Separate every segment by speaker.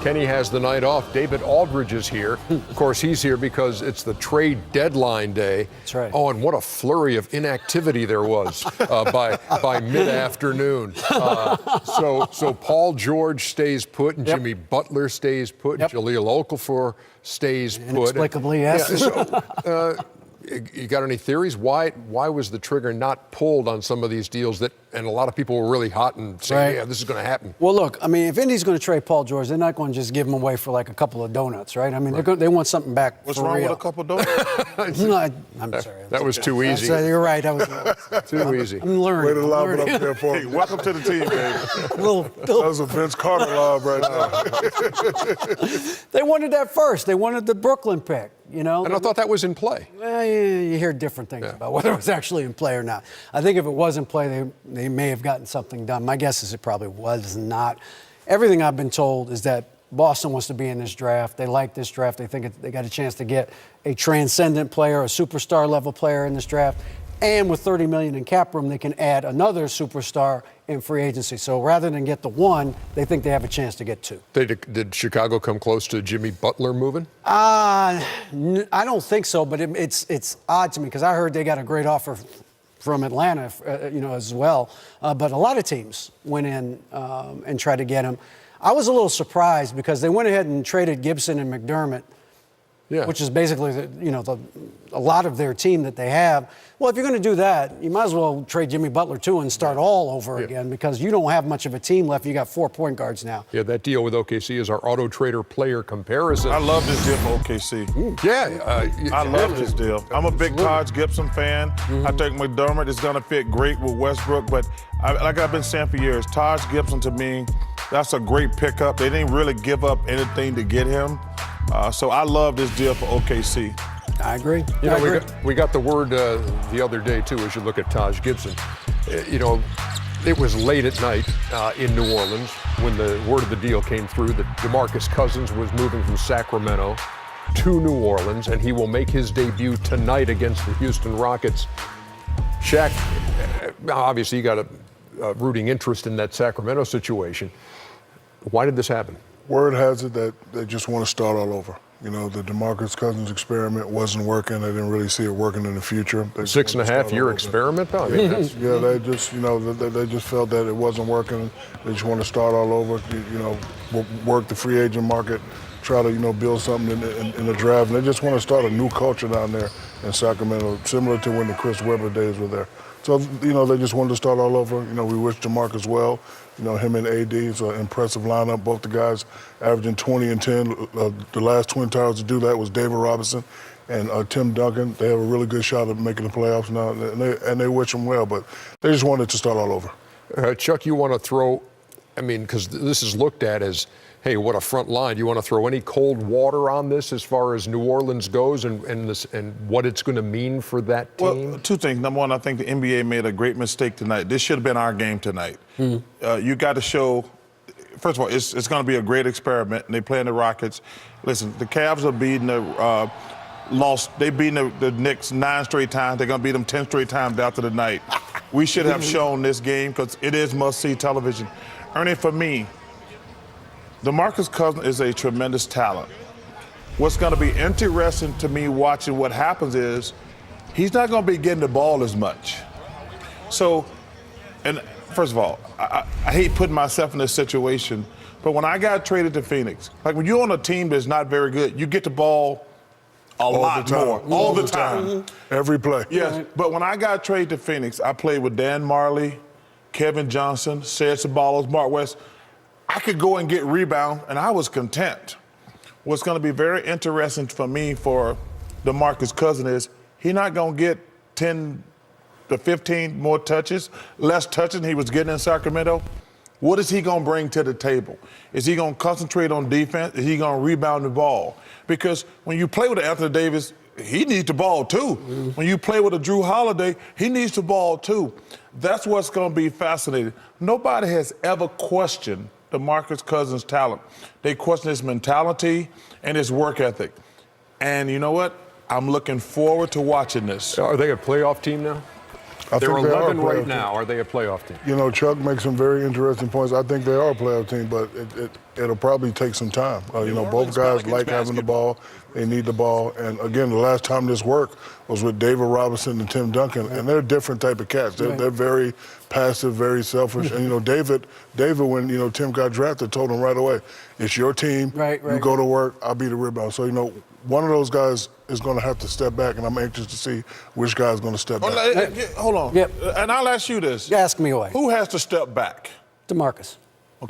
Speaker 1: Kenny has the night off. David Aldridge is here. Of course, he's here because it's the trade deadline day.
Speaker 2: That's right.
Speaker 1: Oh, and what a flurry of inactivity there was by mid-afternoon. So Paul George stays put, and Jimmy Butler stays put, and Jahlil Okafor stays put.
Speaker 2: Inexplicably, yes.
Speaker 1: Yeah, so, you got any theories? Why was the trigger not pulled on some of these deals and a lot of people were really hot and saying, yeah, this is going to happen?
Speaker 2: Well, look, I mean, if Indy's going to trade Paul George, they're not going to just give him away for like a couple of donuts, right? I mean, they want something back.
Speaker 3: What's
Speaker 2: for
Speaker 3: wrong
Speaker 2: real.
Speaker 3: with a couple of donuts?
Speaker 2: No, I'm sorry.
Speaker 1: That was too easy.
Speaker 2: You're right. That was
Speaker 1: too easy.
Speaker 2: I'm learning.
Speaker 4: Way to lob it up there for me.
Speaker 3: Hey, welcome to the team, baby.
Speaker 4: That was a Vince Carter lob right now.
Speaker 2: They wanted that first. They wanted the Brooklyn pick, you know.
Speaker 1: And I thought that was in play.
Speaker 2: Well, you hear different things about whether it was actually in play or not. I think if it was in play, they may have gotten something done. My guess is it probably was not. Everything I've been told is that Boston wants to be in this draft. They like this draft. They think they got a chance to get a transcendent player, a superstar level player in this draft. And with $30 million in cap room, they can add another superstar in free agency. So rather than get the one, they think they have a chance to get two.
Speaker 1: Did Chicago come close to Jimmy Butler moving?
Speaker 2: I don't think so, but it's odd to me because I heard they got a great offer from Atlanta, as well. But a lot of teams went in and tried to get him. I was a little surprised because they went ahead and traded Gibson and McDermott, which is basically a lot of their team that they have. Well, if you're going to do that, you might as well trade Jimmy Butler too and start all over again because you don't have much of a team left. You got 4 point guards now.
Speaker 1: Yeah, that deal with OKC is our Auto Trader player comparison.
Speaker 3: I love this deal for OKC. I love this deal. I'm a big Taj Gibson fan. I think McDermott is going to fit great with Westbrook, but like I've been saying for years, Taj Gibson to me, that's a great pickup. They didn't really give up anything to get him. So I love this deal for OKC.
Speaker 2: I agree.
Speaker 1: We got the word the other day, too, as you look at Taj Gibson. It was late at night in New Orleans when the word of the deal came through that DeMarcus Cousins was moving from Sacramento to New Orleans, and he will make his debut tonight against the Houston Rockets. Shaq, obviously you got a rooting interest in that Sacramento situation. Why did this happen?
Speaker 4: Word has it that they just want to start all over. The DeMarcus Cousins experiment wasn't working. They didn't really see it working in the future.
Speaker 1: 6.5-year experiment, though? I mean,
Speaker 4: they just, they just felt that it wasn't working. They just want to start all over, work the free agent market, try to, build something in the draft. And they just want to start a new culture down there in Sacramento, similar to when the Chris Webber days were there. So, they just wanted to start all over. We wish DeMarcus well. Him and AD, it's an impressive lineup. Both the guys averaging 20 and 10. The last Twin Towers to do that was David Robinson and Tim Duncan. They have a really good shot at making the playoffs now, and they wish them well, but they just wanted to start all over.
Speaker 1: Chuck, you want to throw, because this is looked at as, hey, what a front line. Do you want to throw any cold water on this as far as New Orleans goes and what it's going to mean for that team?
Speaker 3: Well, two things. Number one, I think the NBA made a great mistake tonight. This should have been our game tonight. You got to show, first of all, it's going to be a great experiment, and they play in the Rockets. Listen, the Cavs are beating they've beaten the Knicks 9 straight times. They're going to beat them 10 straight times after the night. We should have shown this game because it is must-see television. Ernie, for me, DeMarcus Cousins is a tremendous talent. What's going to be interesting to me watching what happens is he's not going to be getting the ball as much. So, and first of all, I hate putting myself in this situation, but when I got traded to Phoenix, like when you're on a team that's not very good, you get the ball a lot more. All the time.
Speaker 4: Every play.
Speaker 3: Yes, but when I got traded to Phoenix, I played with Dan Marley, Kevin Johnson, Serge Sabalos, Mark West. I could go and get rebound, and I was content. What's going to be very interesting for me for DeMarcus Cousins is he's not going to get 10 to 15 more touches, less touching he was getting in Sacramento. What is he going to bring to the table? Is he going to concentrate on defense? Is he going to rebound the ball? Because when you play with Anthony Davis, he needs the ball too. When you play with a Drew Holiday, he needs the ball too. That's what's going to be fascinating. Nobody has ever questioned DeMarcus Cousins' talent. They question his mentality and his work ethic. And you know what? I'm looking forward to watching this.
Speaker 1: Are they a playoff team now?
Speaker 4: I
Speaker 1: They're
Speaker 4: think they are a
Speaker 1: 11
Speaker 4: playoff
Speaker 1: right
Speaker 4: team.
Speaker 1: now. Are they a playoff team?
Speaker 4: You know, Chuck makes some very interesting points. I think they are a playoff team, but it'll probably take some time. You know, both guys like having the ball. They need the ball. And again, the last time this worked was with David Robinson and Tim Duncan, and they're a different type of cats. They're very passive, very selfish. And, you know, David, when, you know, Tim got drafted, told him right away, it's your team. You go to work, I'll be the rebound. So, you know, one of those guys is going to have to step back, and I'm anxious to see which guy is going to step back.
Speaker 3: Hold on.
Speaker 2: Yep.
Speaker 3: And I'll ask you this.
Speaker 2: Ask me away.
Speaker 3: Who has to step back?
Speaker 2: DeMarcus.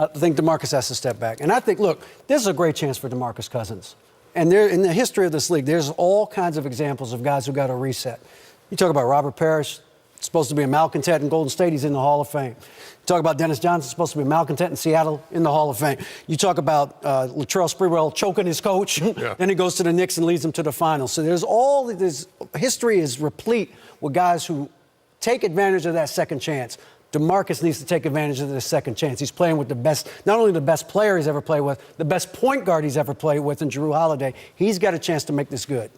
Speaker 2: I think DeMarcus has to step back. And I think, look, this is a great chance for DeMarcus Cousins. And there, in the history of this league, there's all kinds of examples of guys who got a reset. You talk about Robert Parrish, supposed to be a malcontent in Golden State, he's in the Hall of Fame. You talk about Dennis Johnson, supposed to be a malcontent in Seattle, in the Hall of Fame. You talk about Latrell Sprewell choking his coach, then he goes to the Knicks and leads them to the finals. So there's all this history is replete with guys who take advantage of that second chance. DeMarcus needs to take advantage of this second chance. He's playing with the best, not only the best player he's ever played with, the best point guard he's ever played with in Jrue Holiday. He's got a chance to make this good.